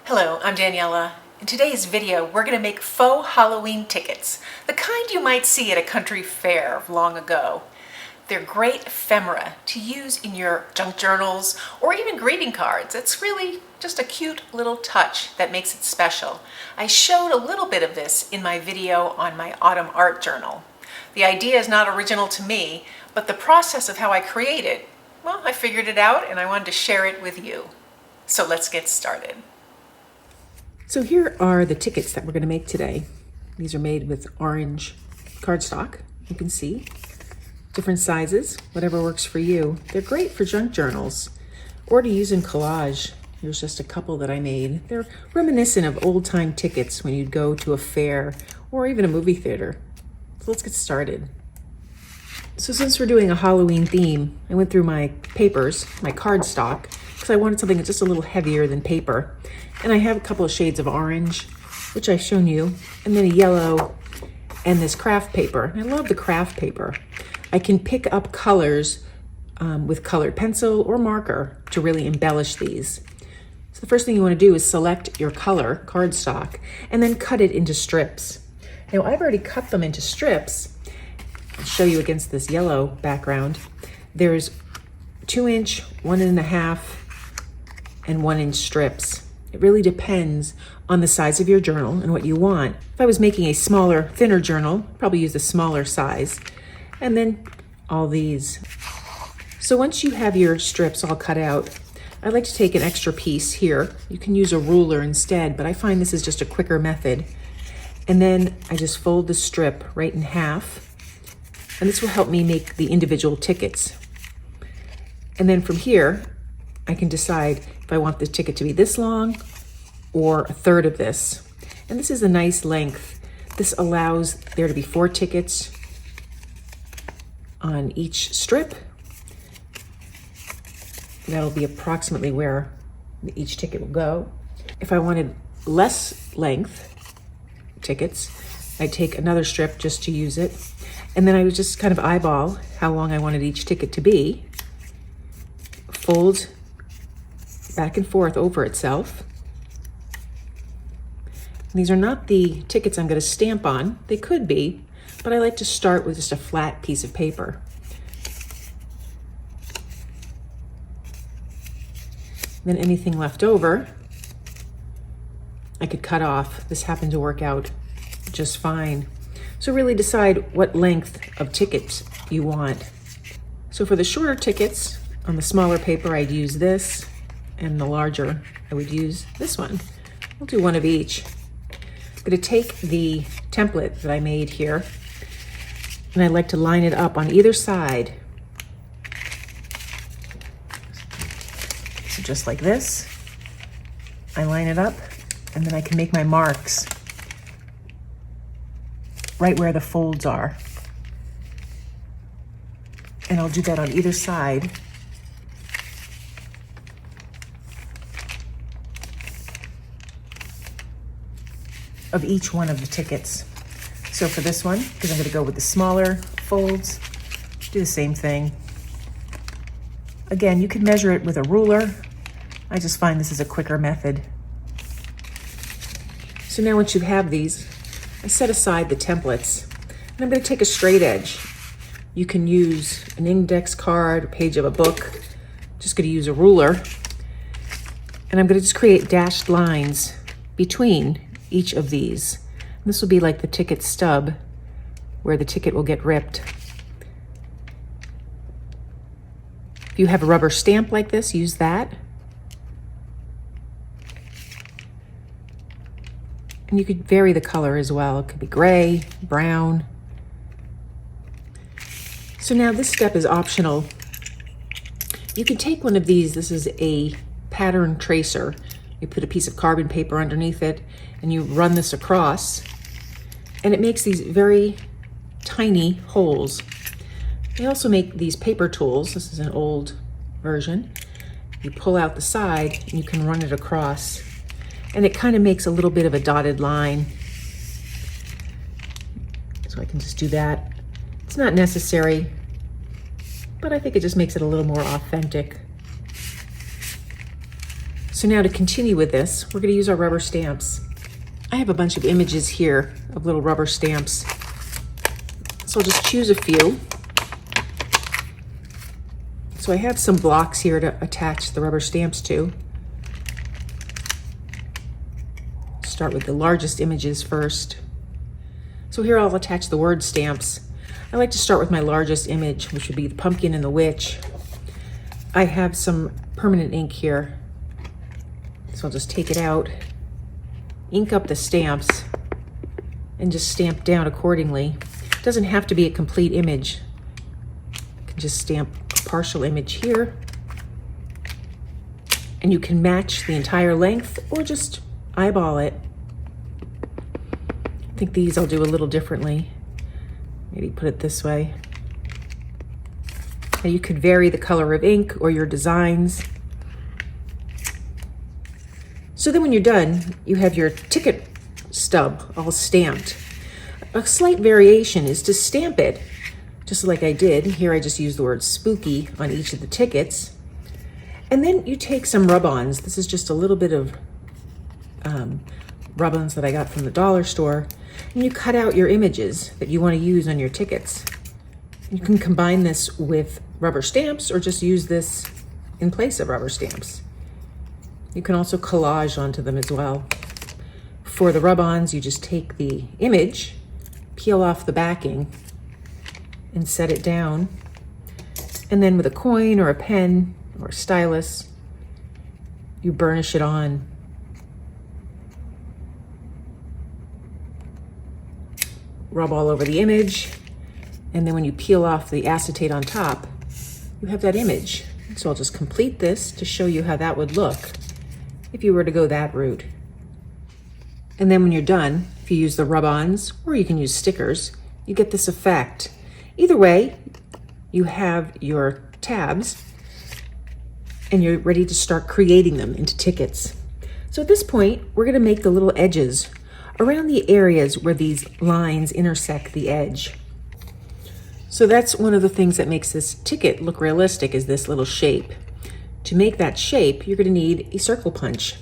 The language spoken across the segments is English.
Hello, I'm Daniela. In today's video, we're going to make faux Halloween tickets, the kind you might see at a country fair long ago. They're great ephemera to use in your junk journals or even greeting cards. It's really just a cute little touch that makes it special. I showed a little bit of this in my video on my autumn art journal. The idea is not original to me, but the process of how I create it, well, I figured it out and I wanted to share it with you. So let's get started. So here are the tickets that we're going to make today. These are made with orange cardstock. You can see different sizes, whatever works for you. They're great for junk journals or to use in collage. Here's just a couple that I made. They're reminiscent of old-time tickets when you'd go to a fair or even a movie theater. So let's get started. So since we're doing a Halloween theme, I went through my papers, my cardstock, because I wanted something that's just a little heavier than paper. And I have a couple of shades of orange, which I've shown you, and then a yellow and this craft paper. I love the craft paper. I can pick up colors with colored pencil or marker to really embellish these. So the first thing you want to do is select your color, cardstock, and then cut it into strips. Now I've already cut them into strips. I'll show you against this yellow background. There's 2-inch, 1.5, and 1-inch strips. It really depends on the size of your journal and what you want. If I was making a smaller, thinner journal, probably use a smaller size. And then all these. So once you have your strips all cut out, I like to take an extra piece here. You can use a ruler instead, but I find this is just a quicker method. And then I just fold the strip right in half. And this will help me make the individual tickets. And then from here, I can decide if I want the ticket to be this long or a third of this. And this is a nice length. This allows there to be 4 tickets on each strip. That'll be approximately where each ticket will go. If I wanted less length tickets, I'd take another strip just to use it. And then I would just kind of eyeball how long I wanted each ticket to be. Fold back and forth over itself. These are not the tickets I'm going to stamp on. They could be, but I like to start with just a flat piece of paper. Then anything left over, I could cut off. This happened to work out just fine. So really decide what length of tickets you want. So for the shorter tickets, on the smaller paper, I'd use this, and the larger, I would use this one. We'll do one of each. I'm going to take the template that I made here, and I like to line it up on either side. So just like this, I line it up, and then I can make my marks right where the folds are. And I'll do that on either side. Of each one of the tickets. So for this one, because I'm going to go with the smaller folds, do the same thing. Again, you can measure it with a ruler. I just find this is a quicker method. So now once you have these, I set aside the templates, and I'm going to take a straight edge. You can use an index card, a page of a book. Just going to use a ruler, and I'm going to just create dashed lines between each of these. And this will be like the ticket stub where the ticket will get ripped. If you have a rubber stamp like this, use that. And you could vary the color as well. It could be gray, brown. So now this step is optional. You can take one of these. This is a pattern tracer. You put a piece of carbon paper underneath it and you run this across, and it makes these very tiny holes. They also make these paper tools. This is an old version. You pull out the side and you can run it across, and it kind of makes a little bit of a dotted line. So I can just do that. It's not necessary, but I think it just makes it a little more authentic. So now to continue with this, we're going to use our rubber stamps. I have a bunch of images here of little rubber stamps. So I'll just choose a few. So I have some blocks here to attach the rubber stamps to. Start with the largest images first. So here I'll attach the word stamps. I like to start with my largest image, which would be the pumpkin and the witch. I have some permanent ink here. So I'll just take it out, ink up the stamps, and just stamp down accordingly. It doesn't have to be a complete image. You can just stamp a partial image here. And you can match the entire length or just eyeball it. I think these I'll do a little differently. Maybe put it this way. Now you could vary the color of ink or your designs. So then when you're done, you have your ticket stub all stamped. A slight variation is to stamp it, just like I did. Here I just used the word spooky on each of the tickets. And then you take some rub-ons. This is just a little bit of rub-ons that I got from the dollar store. And you cut out your images that you want to use on your tickets. You can combine this with rubber stamps or just use this in place of rubber stamps. You can also collage onto them as well. For the rub-ons, you just take the image, peel off the backing, and set it down. And then with a coin or a pen or a stylus, you burnish it on. Rub all over the image, and then when you peel off the acetate on top, you have that image. So I'll just complete this to show you how that would look if you were to go that route. And then when you're done, if you use the rub-ons, or you can use stickers, you get this effect. Either way, you have your tabs, and you're ready to start creating them into tickets. So at this point, we're gonna make the little edges around the areas where these lines intersect the edge. So that's one of the things that makes this ticket look realistic, is this little shape. To make that shape, you're gonna need a circle punch.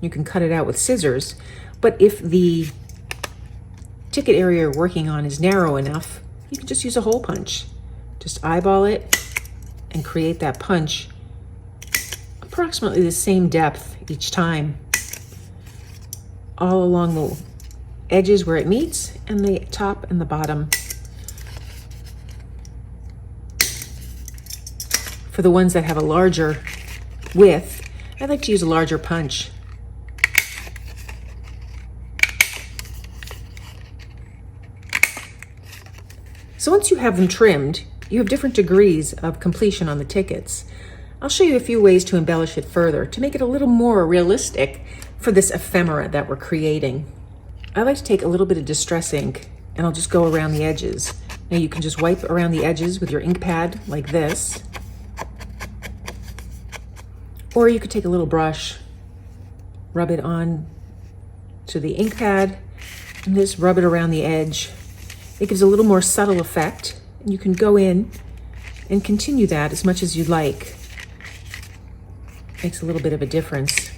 You can cut it out with scissors, but if the ticket area you're working on is narrow enough, you can just use a hole punch. Just eyeball it and create that punch approximately the same depth each time, all along the edges where it meets and the top and the bottom. For the ones that have a larger width, I like to use a larger punch. So once you have them trimmed, you have different degrees of completion on the tickets. I'll show you a few ways to embellish it further to make it a little more realistic for this ephemera that we're creating. I like to take a little bit of distress ink and I'll just go around the edges. Now you can just wipe around the edges with your ink pad like this. Or you could take a little brush, rub it on to the ink pad, and just rub it around the edge. It gives a little more subtle effect, and you can go in and continue that as much as you'd like. Makes a little bit of a difference.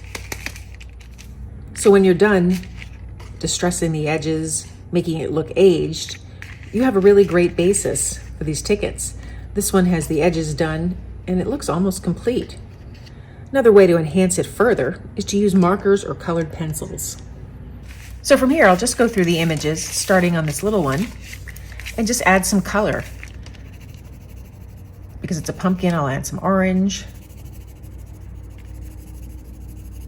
So when you're done distressing the edges, making it look aged, you have a really great basis for these tickets. This one has the edges done, and it looks almost complete. Another way to enhance it further is to use markers or colored pencils. So from here, I'll just go through the images, starting on this little one, and just add some color. Because it's a pumpkin, I'll add some orange.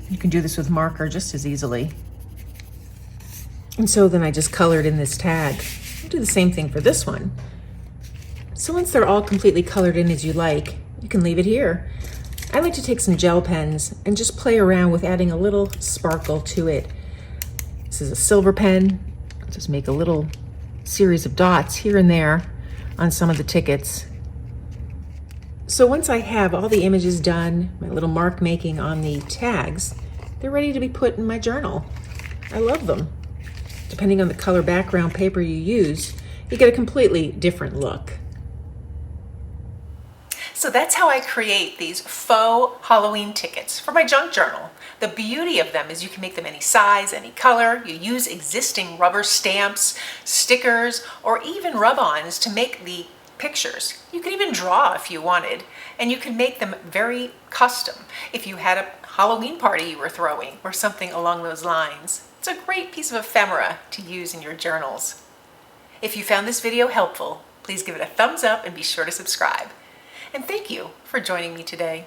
You can do this with marker just as easily. And so then I just colored in this tag. I'll do the same thing for this one. So once they're all completely colored in as you like, you can leave it here. I like to take some gel pens and just play around with adding a little sparkle to it. This is a silver pen. I'll just make a little series of dots here and there on some of the tickets. So once I have all the images done, my little mark making on the tags, they're ready to be put in my journal. I love them. Depending on the color background paper you use, you get a completely different look. So that's how I create these faux Halloween tickets for my junk journal. The beauty of them is you can make them any size, any color. You use existing rubber stamps, stickers, or even rub-ons to make the pictures. You can even draw if you wanted, and you can make them very custom if you had a Halloween party you were throwing or something along those lines. It's a great piece of ephemera to use in your journals. If you found this video helpful, please give it a thumbs up and be sure to subscribe. And thank you for joining me today.